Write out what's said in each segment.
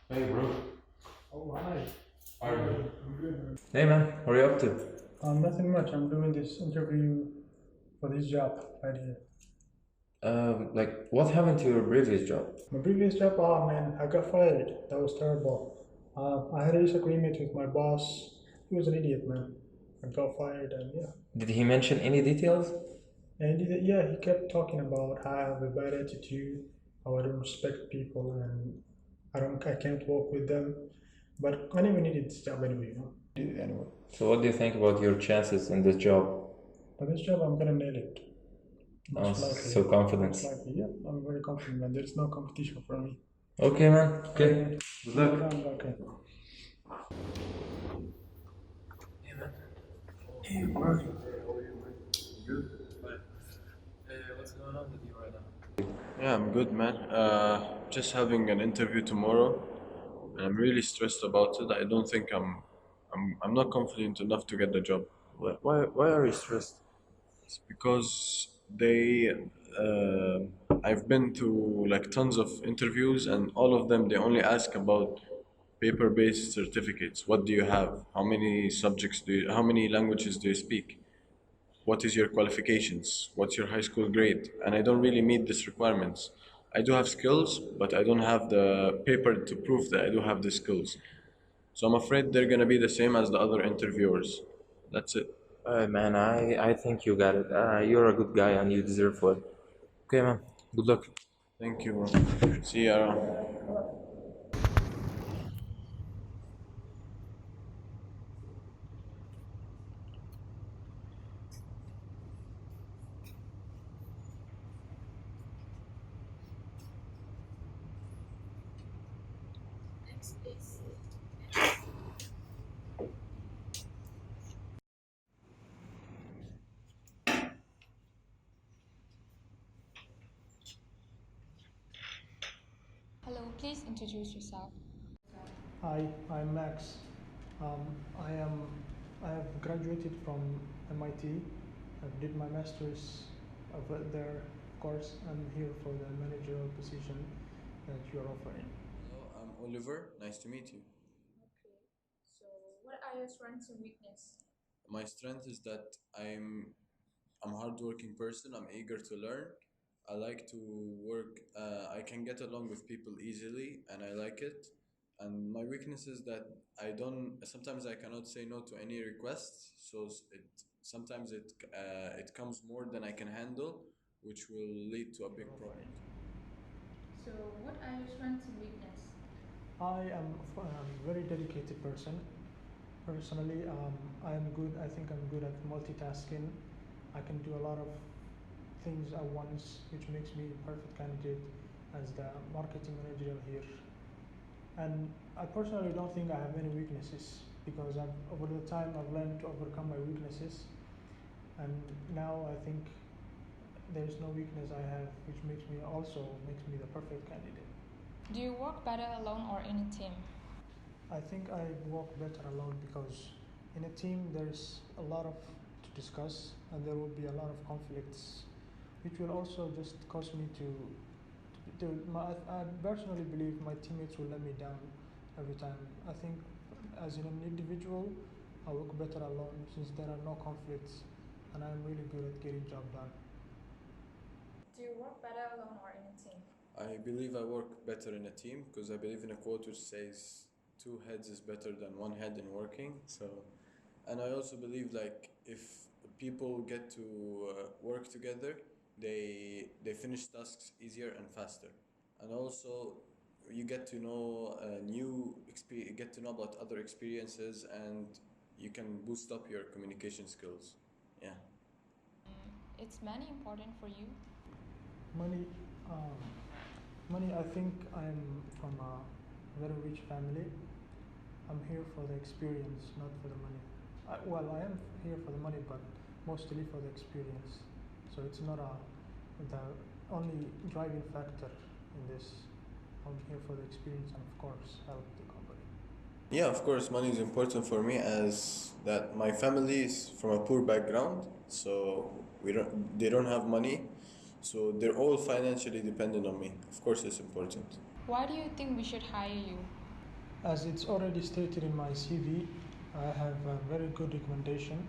Hey bro, Oh, hi. how are you? I'm good, man. Hey man, what are you up to? Nothing much. I'm doing this interview for this job right here. What happened to your previous job? My previous job, oh man, I got fired. That was terrible. I had a disagreement with my boss. He was an idiot, man. I got fired, and yeah. Did he mention any details? Yeah, he kept talking about how I have a bad attitude, how I don't respect people, and I can't work with them. But I never needed this job anyway, you know. Did it anyway. So what do you think about your chances in this job? For this job, I'm gonna nail it. Oh, Most likely. so confident. Most likely, yeah. I'm very confident, man. There's no competition for me. Okay man, okay. Okay. Good See you luck. around. Okay. Hey bro. Good. Fine. What's going on with you right now? Yeah, I'm good, man. Just having an interview tomorrow, and I'm really stressed about it. I don't think I'm not confident enough to get the job. Why are you stressed? It's because I've been to like tons of interviews, and all of them they only ask about paper-based certificates. What do you have? How many subjects do you? How many languages do you speak? What is your qualifications? What's your high school grade? And I don't really meet these requirements. I do have skills, but I don't have the paper to prove that I do have the skills. So I'm afraid they're gonna be the same as the other interviewers. That's it. Man, I think you got it. You're a good guy and you deserve one. Okay man, good luck. Thank you, bro. See you around. Hello, please introduce yourself. Hi, I'm Max. Um, I am. I have graduated from MIT. I did my master's over there. Of course, I'm here for the managerial position that you're offering. Hello, I'm Oliver. Nice to meet you. Okay, so what are your strengths and weakness? My strength is that I'm a hardworking person. I'm eager to learn. I like to work. I can get along with people easily, and I like it. And my weakness is that I don't. Sometimes I cannot say no to any requests. So it sometimes it comes more than I can handle, which will lead to a big problem. So what are your strengths and weakness? I am a very dedicated person. Personally, I am good. I think I'm good at multitasking. I can do a lot of things at once, which makes me a perfect candidate as the marketing manager here. And I personally don't think I have any weaknesses because over the time I've learned to overcome my weaknesses, and now I think there's no weakness I have, which makes me the perfect candidate. Do you work better alone or in a team? I think I work better alone because in a team there's a lot of to discuss and there will be a lot of conflicts, which will also just cause me I personally believe my teammates will let me down every time. I think as an individual, I work better alone since there are no conflicts and I'm really good at getting job done. Do you work better alone or in a team? I believe I work better in a team because I believe in a quote which says two heads is better than one head in working. So, and I also believe like if people get to work together, they finish tasks easier and faster. And also, you get to know get to know about other experiences, and you can boost up your communication skills. Yeah. It's money important for you? Money, um, money. I think I'm from a very rich family. I'm here for the experience, not for the money. I am here for the money, but mostly for the experience. So it's not the only driving factor in this. I'm here for the experience and, of course, help the company. Yeah, of course, money is important for me as that my family is from a poor background, so they don't have money, so they're all financially dependent on me. Of course, it's important. Why do you think we should hire you? As it's already stated in my CV, I have a very good recommendation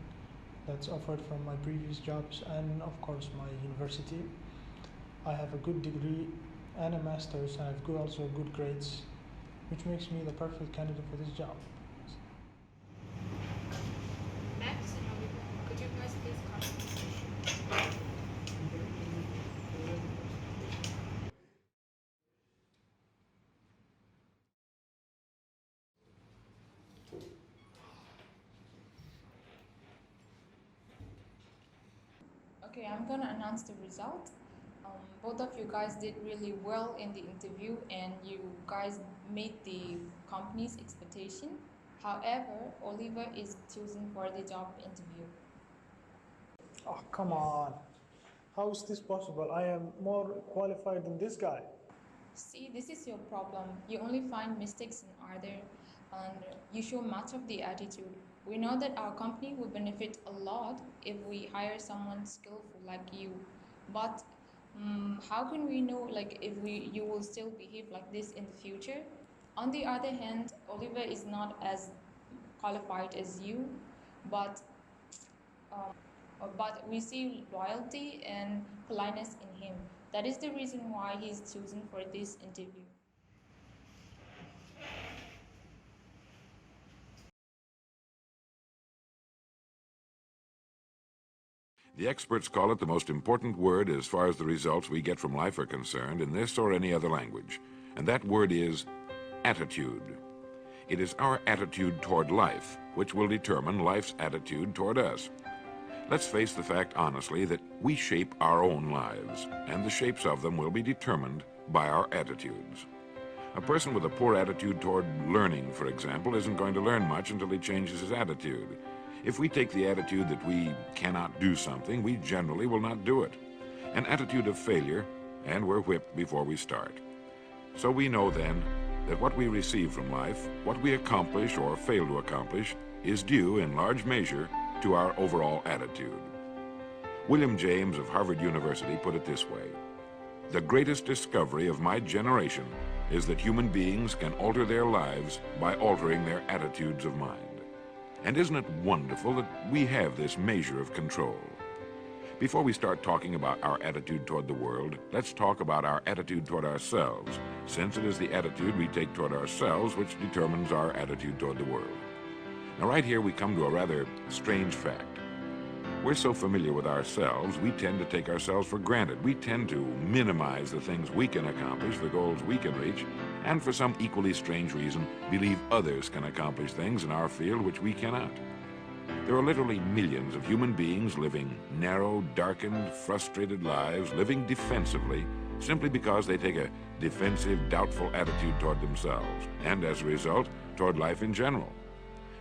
that's offered from my previous jobs and, of course, my university. I have a good degree and a master's, and I have also good grades, which makes me the perfect candidate for this job. Max and Oliver, could you guys please come to the session? Okay, I'm gonna announce the result. Both of you guys did really well in the interview and you guys made the company's expectation. However, Oliver is chosen for the job interview. Oh, come on. How is this possible? I am more qualified than this guy. See, this is your problem. You only find mistakes in other and you show much of the attitude. We know that our company will benefit a lot if we hire someone skillful like you. But how can we know like if you will still behave like this in the future? On the other hand, Oliver is not as qualified as you, but um, but we see loyalty and politeness in him. That is the reason why he is chosen for this interview. The experts call it the most important word as far as the results we get from life are concerned in this or any other language, and that word is attitude. It is our attitude toward life which will determine life's attitude toward us. Let's face the fact honestly that we shape our own lives, and the shapes of them will be determined by our attitudes. A person with a poor attitude toward learning, for example, isn't going to learn much until he changes his attitude. If we take the attitude that we cannot do something, we generally will not do it. An attitude of failure, and we're whipped before we start. So we know then that what we receive from life, what we accomplish or fail to accomplish, is due in large measure to our overall attitude. William James of Harvard University put it this way: "The greatest discovery of my generation is that human beings can alter their lives by altering their attitudes of mind." And isn't it wonderful that we have this measure of control? Before we start talking about our attitude toward the world, let's talk about our attitude toward ourselves, since it is the attitude we take toward ourselves which determines our attitude toward the world. Now, right here we come to a rather strange fact. We're so familiar with ourselves, we tend to take ourselves for granted. We tend to minimize the things we can accomplish, the goals we can reach, and for some equally strange reason, believe others can accomplish things in our field which we cannot. There are literally millions of human beings living narrow, darkened, frustrated lives, living defensively, simply because they take a defensive, doubtful attitude toward themselves, and as a result, toward life in general.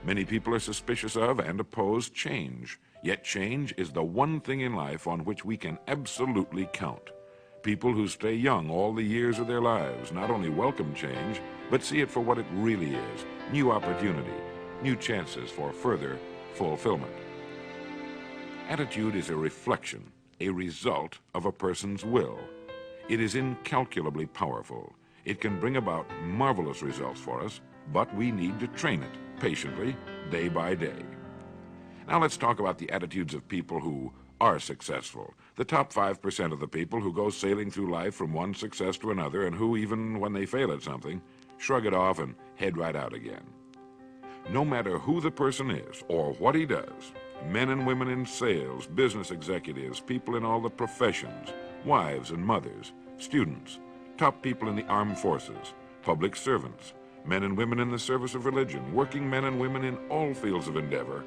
Many people are suspicious of and oppose change. Yet change is the one thing in life on which we can absolutely count. People who stay young all the years of their lives not only welcome change, but see it for what it really is: new opportunity, new chances for further fulfillment. Attitude is a reflection, a result of a person's will. It is incalculably powerful. It can bring about marvelous results for us, but we need to train it patiently, day by day. Now let's talk about the attitudes of people who are successful. The top 5% of the people who go sailing through life from one success to another and who, even when they fail at something, shrug it off and head right out again. No matter who the person is or what he does, men and women in sales, business executives, people in all the professions, wives and mothers, students, top people in the armed forces, public servants, men and women in the service of religion, working men and women in all fields of endeavor,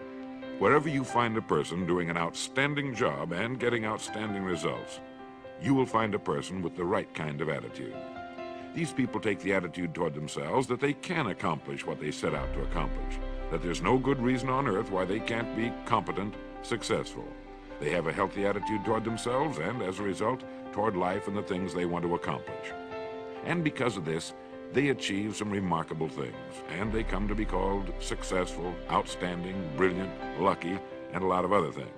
wherever you find a person doing an outstanding job and getting outstanding results, you will find a person with the right kind of attitude. These people take the attitude toward themselves that they can accomplish what they set out to accomplish, that there's no good reason on earth why they can't be competent, successful. They have a healthy attitude toward themselves and, as a result, toward life and the things they want to accomplish. And because of this, they achieve some remarkable things, and they come to be called successful, outstanding, brilliant, lucky, and a lot of other things.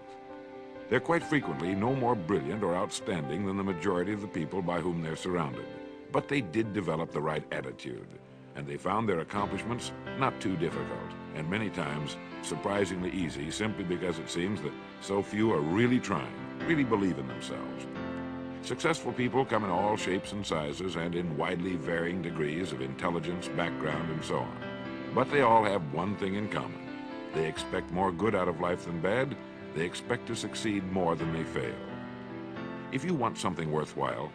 They're quite frequently no more brilliant or outstanding than the majority of the people by whom they're surrounded. But they did develop the right attitude. and they found their accomplishments not too difficult, and many times surprisingly easy, simply because it seems that so few are really trying, really believe in themselves. Successful people come in all shapes and sizes and in widely varying degrees of intelligence, background, and so on. But they all have one thing in common. They expect more good out of life than bad. They expect to succeed more than they fail. If you want something worthwhile,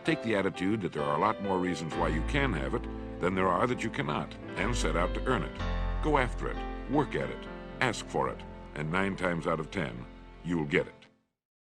take the attitude that there are a lot more reasons why you can have it than there are that you cannot, and set out to earn it. Go after it, work at it, ask for it, and 9 times out of 10, you'll get it.